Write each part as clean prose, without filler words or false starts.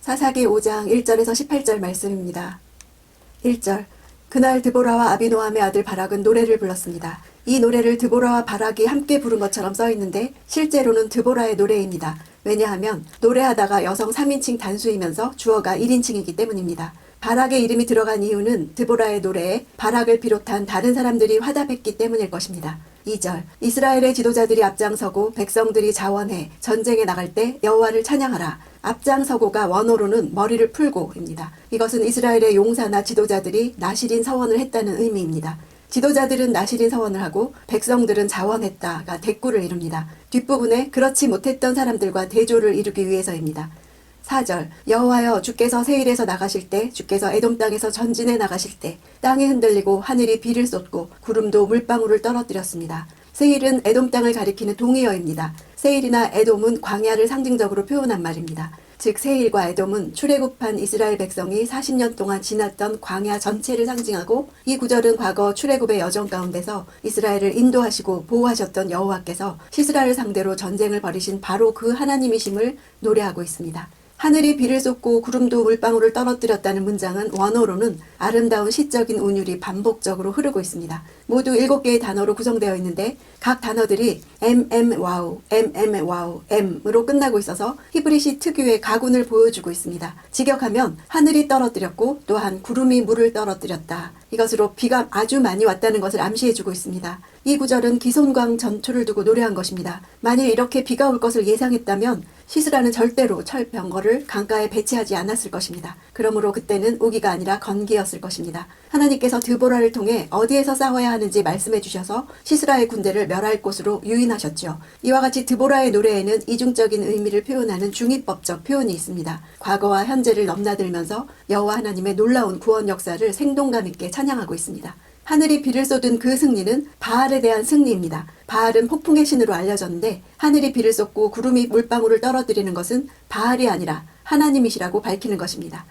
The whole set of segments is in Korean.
사사기 5장 1절에서 18절 말씀입니다. 1절. 그날 드보라와 아비노함의 아들 바락은 노래를 불렀습니다. 이 노래를 드보라와 바락이 함께 부른 것처럼 써 있는데 실제로는 드보라의 노래입니다. 왜냐하면 노래하다가 여성 3인칭 단수이면서 주어가 1인칭이기 때문입니다. 바락의 이름이 들어간 이유는 드보라의 노래에 바락을 비롯한 다른 사람들이 화답했기 때문일 것입니다. 2절. 이스라엘의 지도자들이 앞장서고 백성들이 자원해 전쟁에 나갈 때 여호와를 찬양하라. 앞장서고가 원어로는 머리를 풀고입니다. 이것은 이스라엘의 용사나 지도자들이 나실인 서원을 했다는 의미입니다. 지도자들은 나실인 서원을 하고 백성들은 자원했다가 대꾸를 이룹니다. 뒷부분에 그렇지 못했던 사람들과 대조를 이루기 위해서입니다. 4절. 여호와여 주께서 세일에서 나가실 때 주께서 에돔 땅에서 전진해 나가실 때 땅이 흔들리고 하늘이 비를 쏟고 구름도 물방울을 떨어뜨렸습니다. 세일은 에돔 땅을 가리키는 동의어입니다. 세일이나 에돔은 광야를 상징적으로 표현한 말입니다. 즉 세일과 에돔은 출애굽한 이스라엘 백성이 40년 동안 지났던 광야 전체를 상징하고 이 구절은 과거 출애굽의 여정 가운데서 이스라엘을 인도하시고 보호하셨던 여호와께서 시스라를 상대로 전쟁을 벌이신 바로 그 하나님이심을 노래하고 있습니다. 하늘이 비를 쏟고 구름도 물방울을 떨어뜨렸다는 문장은 원어로는 아름다운 시적인 운율이 반복적으로 흐르고 있습니다. 모두 7개의 단어로 구성되어 있는데 각 단어들이 와우, 와우, M으로 끝나고 있어서 히브리시 특유의 가군을 보여주고 있습니다. 직역하면 하늘이 떨어뜨렸고 또한 구름이 물을 떨어뜨렸다. 이것으로 비가 아주 많이 왔다는 것을 암시해주고 있습니다. 이 구절은 기손광 전투를 두고 노래한 것입니다. 만일 이렇게 비가 올 것을 예상했다면 시스라는 절대로 철병거를 강가에 배치하지 않았을 것입니다. 그러므로 그때는 우기가 아니라 건기였을 것입니다. 하나님께서 드보라를 통해 어디에서 싸워야 하는지 말씀해 주셔서 시스라의 군대를 멸할 곳으로 유인하셨죠. 이와 같이 드보라의 노래에는 이중적인 의미를 표현하는 중의법적 표현이 있습니다. 과거와 현재를 넘나들면서 여호와 하나님의 놀라운 구원 역사를 생동감 있게 찬양하고 있습니다. 하늘이 비를 쏟은 그 승리는 바알에 대한 승리입니다. 바알은 폭풍의 신으로 알려졌는데 하늘이 비를 쏟고 구름이 물방울을 떨어뜨리는 것은 바알이 아니라 하나님이시라고 밝히는 것입니다.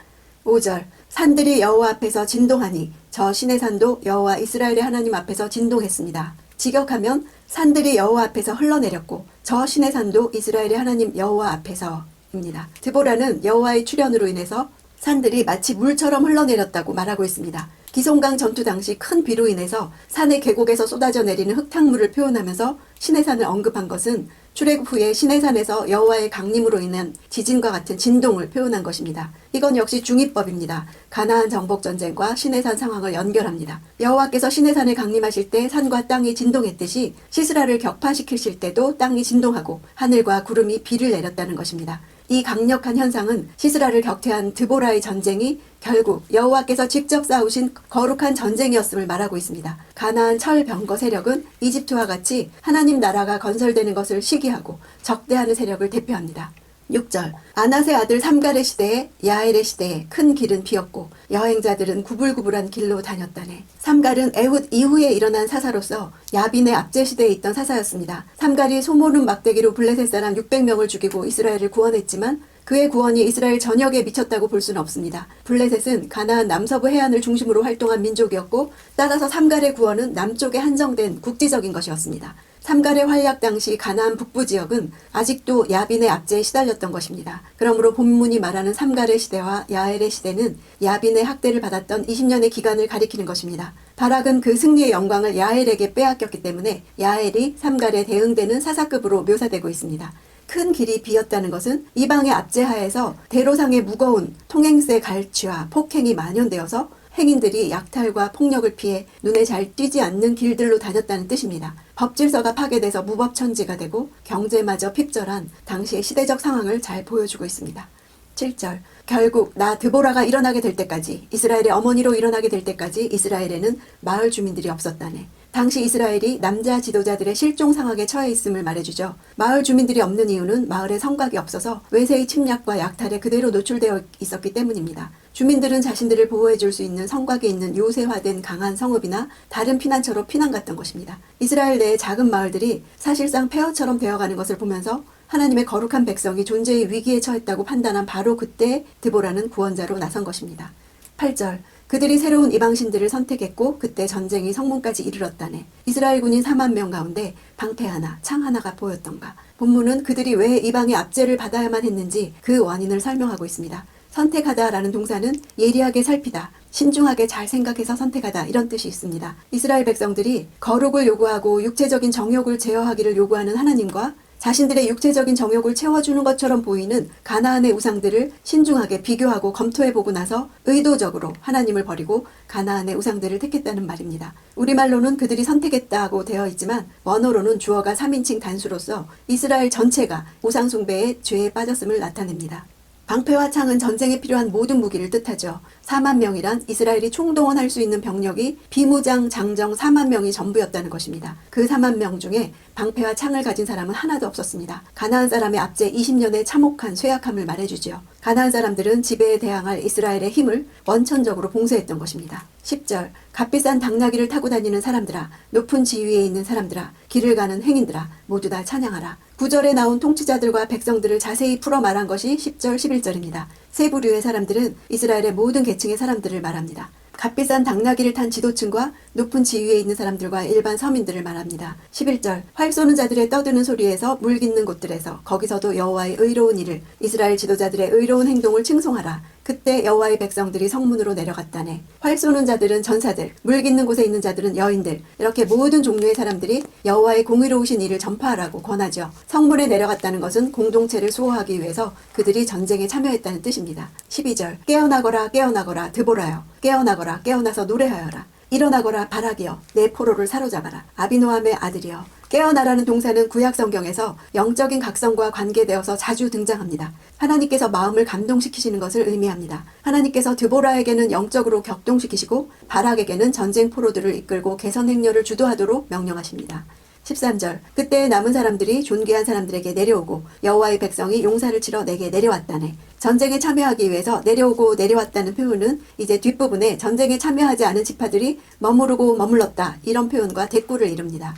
5절. 산들이 여호와 앞에서 진동하니 저 신의 산도 여호와 이스라엘의 하나님 앞에서 진동했습니다. 직역하면 산들이 여호와 앞에서 흘러내렸고 저 신의 산도 이스라엘의 하나님 여호와 앞에서입니다. 드보라는 여호와의 출현으로 인해서 산들이 마치 물처럼 흘러내렸다고 말하고 있습니다. 기손강 전투 당시 큰 비로 인해서 산의 계곡에서 쏟아져 내리는 흙탕물을 표현하면서 시내산을 언급한 것은 출애굽 후에 시내산에서 여호와의 강림으로 인한 지진과 같은 진동을 표현한 것입니다. 이건 역시 중의법입니다. 가나안 정복 전쟁과 시내산 상황을 연결합니다. 여호와께서 시내산에 강림하실 때 산과 땅이 진동했듯이 시스라를 격파시키실 때도 땅이 진동하고 하늘과 구름이 비를 내렸다는 것입니다. 이 강력한 현상은 시스라를 격퇴한 드보라의 전쟁이 결국 여호와께서 직접 싸우신 거룩한 전쟁이었음을 말하고 있습니다. 가나안 철병거 세력은 이집트와 같이 하나님 나라가 건설되는 것을 시기하고 적대하는 세력을 대표합니다. 6절. 아낫의 아들 삼갈의 시대에 야엘의 시대에 큰 길은 비었고 여행자들은 구불구불한 길로 다녔다네. 삼갈은 에훗 이후에 일어난 사사로서 야빈의 압제 시대에 있던 사사였습니다. 삼갈이 소모름 막대기로 블레셋 사람 600명을 죽이고 이스라엘을 구원했지만 그의 구원이 이스라엘 전역에 미쳤다고 볼 수는 없습니다. 블레셋은 가나안 남서부 해안을 중심으로 활동한 민족이었고 따라서 삼갈의 구원은 남쪽에 한정된 국지적인 것이었습니다. 삼갈의 활약 당시 가나안 북부 지역은 아직도 야빈의 압제에 시달렸던 것입니다. 그러므로 본문이 말하는 삼갈의 시대와 야엘의 시대는 야빈의 학대를 받았던 20년의 기간을 가리키는 것입니다. 바락은 그 승리의 영광을 야엘에게 빼앗겼기 때문에 야엘이 삼갈에 대응되는 사사급으로 묘사되고 있습니다. 큰 길이 비었다는 것은 이방의 압제하에서 대로상의 무거운 통행세 갈취와 폭행이 만연되어서 행인들이 약탈과 폭력을 피해 눈에 잘 띄지 않는 길들로 다녔다는 뜻입니다. 법질서가 파괴돼서 무법천지가 되고 경제마저 핍절한 당시의 시대적 상황을 잘 보여주고 있습니다. 7절. 결국 나 드보라가 일어나게 될 때까지 이스라엘의 어머니로 일어나게 될 때까지 이스라엘에는 마을 주민들이 없었다네. 당시 이스라엘이 남자 지도자들의 실종 상황에 처해 있음을 말해주죠. 마을 주민들이 없는 이유는 마을에 성곽이 없어서 외세의 침략과 약탈에 그대로 노출되어 있었기 때문입니다. 주민들은 자신들을 보호해 줄 수 있는 성곽에 있는 요새화된 강한 성읍이나 다른 피난처로 피난 갔던 것입니다. 이스라엘 내의 작은 마을들이 사실상 폐허처럼 되어가는 것을 보면서 하나님의 거룩한 백성이 존재의 위기에 처했다고 판단한 바로 그때 드보라는 구원자로 나선 것입니다. 8절. 그들이 새로운 이방신들을 선택했고 그때 전쟁이 성문까지 이르렀다네. 이스라엘 군인 4만 명 가운데 방패 하나, 창 하나가 보였던가. 본문은 그들이 왜 이방의 압제를 받아야만 했는지 그 원인을 설명하고 있습니다. 선택하다라는 동사는 예리하게 살피다, 신중하게 잘 생각해서 선택하다 이런 뜻이 있습니다. 이스라엘 백성들이 거룩을 요구하고 육체적인 정욕을 제어하기를 요구하는 하나님과 자신들의 육체적인 정욕을 채워주는 것처럼 보이는 가나안의 우상들을 신중하게 비교하고 검토해보고 나서 의도적으로 하나님을 버리고 가나안의 우상들을 택했다는 말입니다. 우리말로는 그들이 선택했다고 되어 있지만 원어로는 주어가 3인칭 단수로서 이스라엘 전체가 우상 숭배의 죄에 빠졌음을 나타냅니다. 방패와 창은 전쟁에 필요한 모든 무기를 뜻하죠. 4만 명이란 이스라엘이 총동원할 수 있는 병력이 비무장 장정 4만 명이 전부였다는 것입니다. 그 4만 명 중에 방패와 창을 가진 사람은 하나도 없었습니다. 가나안 사람의 압제 20년의 참혹한 쇠약함을 말해주죠. 가나안 사람들은 지배에 대항할 이스라엘의 힘을 원천적으로 봉쇄했던 것입니다. 10절 값비싼 당나귀를 타고 다니는 사람들아, 높은 지위에 있는 사람들아, 길을 가는 행인들아, 모두 다 찬양하라. 9절에 나온 통치자들과 백성들을 자세히 풀어 말한 것이 10절, 11절입니다. 세 부류의 사람들은 이스라엘의 모든 계층의 사람들을 말합니다. 값비싼 당나귀를 탄 지도층과 높은 지위에 있는 사람들과 일반 서민들을 말합니다. 11절 활 쏘는 자들의 떠드는 소리에서 물 깃는 곳들에서 거기서도 여호와의 의로운 일을, 이스라엘 지도자들의 의로운 행동을 칭송하라. 그때 여호와의 백성들이 성문으로 내려갔다네. 활 쏘는 자들은 전사들, 물 깃는 곳에 있는 자들은 여인들, 이렇게 모든 종류의 사람들이 여호와의 공의로우신 일을 전파하라고 권하죠. 성문에 내려갔다는 것은 공동체를 수호하기 위해서 그들이 전쟁에 참여했다는 뜻입니다. 12절 깨어나거라 깨어나거라 드보라여, 깨어나거라 깨어나서 노래하여라. 일어나거라 바라기여, 내 포로를 사로잡아라. 아비노함의 아들이여. 깨어나라는 동사는 구약 성경에서 영적인 각성과 관계되어서 자주 등장합니다. 하나님께서 마음을 감동시키시는 것을 의미합니다. 하나님께서 드보라에게는 영적으로 격동시키시고 바락에게는 전쟁 포로들을 이끌고 개선 행렬을 주도하도록 명령하십니다. 13절 그때 남은 사람들이 존귀한 사람들에게 내려오고 여호와의 백성이 용사를 치러 내게 내려왔다네. 전쟁에 참여하기 위해서 내려오고 내려왔다는 표현은 이제 뒷부분에 전쟁에 참여하지 않은 지파들이 머무르고 머물렀다 이런 표현과 대꾸를 이룹니다.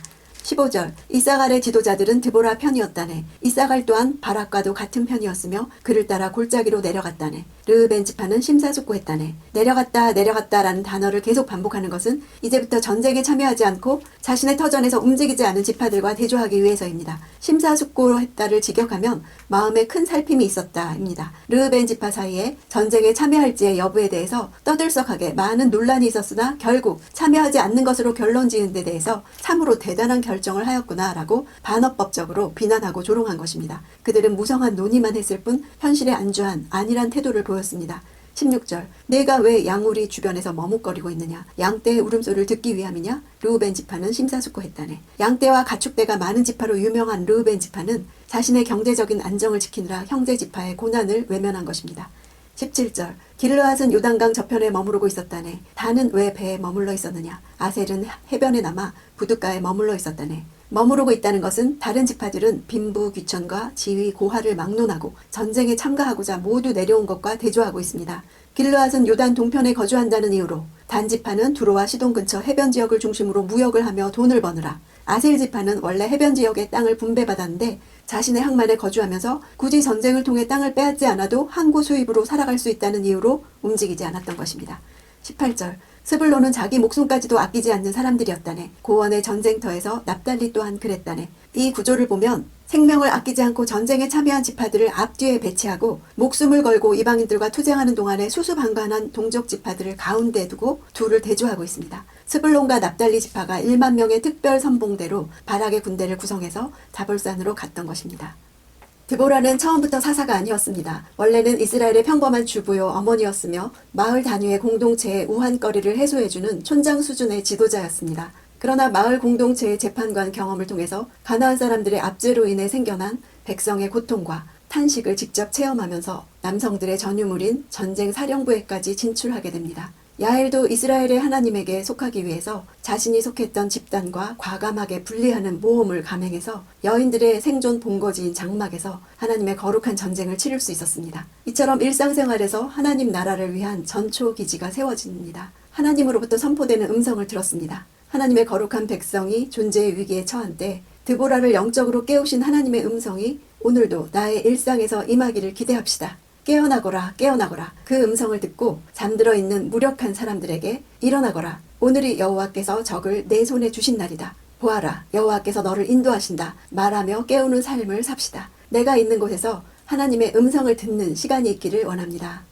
15절 이사갈의 지도자들은 드보라 편이었다네. 이사갈 또한 바락과도 같은 편이었으며 그를 따라 골짜기로 내려갔다네. 르으벤 지파는 심사숙고했다네. 내려갔다 내려갔다라는 단어를 계속 반복하는 것은 이제부터 전쟁에 참여하지 않고 자신의 터전에서 움직이지 않은 지파들과 대조하기 위해서입니다. 심사숙고했다를 직역하면 마음에 큰 살핌이 있었다입니다. 르으벤 지파 사이에 전쟁에 참여할지의 여부에 대해서 떠들썩하게 많은 논란이 있었으나 결국 참여하지 않는 것으로 결론 지은 데 대해서 참으로 대단한 결정을 하였구나라고 반어법적으로 비난하고 조롱한 것입니다. 그들은 무성한 논의만 했을 뿐 현실에 안주한 안일한 태도를 보였습니다. 16절 내가 왜 양우리 주변에서 머뭇거리고 있느냐. 양떼의 울음소리를 듣기 위함이냐. 르우벤 지파는 심사숙고했다네. 양떼와 가축대가 많은 지파로 유명한 르우벤 지파는 자신의 경제적인 안정을 지키느라 형제 지파의 고난을 외면한 것입니다. 17절 길르앗은 요단강 저편에 머무르고 있었다네. 단은 왜 배에 머물러 있었느냐. 아셀은 해변에 남아 부둣가에 머물러 있었다네. 머무르고 있다는 것은 다른 지파들은 빈부 귀천과 지위 고하를 막론하고 전쟁에 참가하고자 모두 내려온 것과 대조하고 있습니다. 길르앗은 요단 동편에 거주한다는 이유로 단 지파는 두로와 시돈 근처 해변 지역을 중심으로 무역을 하며 돈을 버느라 아셀 지파는 원래 해변 지역의 땅을 분배받았는데 자신의 항만에 거주하면서 굳이 전쟁을 통해 땅을 빼앗지 않아도 항구 수입으로 살아갈 수 있다는 이유로 움직이지 않았던 것입니다. 18절 스불론은 자기 목숨까지도 아끼지 않는 사람들이었다네. 고원의 전쟁터에서 납달리 또한 그랬다네. 이 구조를 보면 생명을 아끼지 않고 전쟁에 참여한 지파들을 앞뒤에 배치하고 목숨을 걸고 이방인들과 투쟁하는 동안에 수수방관한 동족 지파들을 가운데 두고 둘을 대조하고 있습니다. 스불론과 납달리 지파가 1만 명의 특별 선봉대로 바락의 군대를 구성해서 다볼산으로 갔던 것입니다. 드보라는 처음부터 사사가 아니었습니다. 원래는 이스라엘의 평범한 주부요 어머니였으며 마을 단위의 공동체의 우환거리를 해소해주는 촌장 수준의 지도자였습니다. 그러나 마을 공동체의 재판관 경험을 통해서 가나안 사람들의 압제로 인해 생겨난 백성의 고통과 탄식을 직접 체험하면서 남성들의 전유물인 전쟁 사령부에까지 진출하게 됩니다. 야엘도 이스라엘의 하나님에게 속하기 위해서 자신이 속했던 집단과 과감하게 분리하는 모험을 감행해서 여인들의 생존 본거지인 장막에서 하나님의 거룩한 전쟁을 치를 수 있었습니다. 이처럼 일상생활에서 하나님 나라를 위한 전초 기지가 세워집니다. 하나님으로부터 선포되는 음성을 들었습니다. 하나님의 거룩한 백성이 존재의 위기에 처한 때 드보라를 영적으로 깨우신 하나님의 음성이 오늘도 나의 일상에서 임하기를 기대합시다. 깨어나거라 깨어나거라. 그 음성을 듣고 잠들어 있는 무력한 사람들에게 일어나거라. 오늘이 여호와께서 적을 내 손에 주신 날이다. 보아라 여호와께서 너를 인도하신다. 말하며 깨우는 삶을 삽시다. 내가 있는 곳에서 하나님의 음성을 듣는 시간이 있기를 원합니다.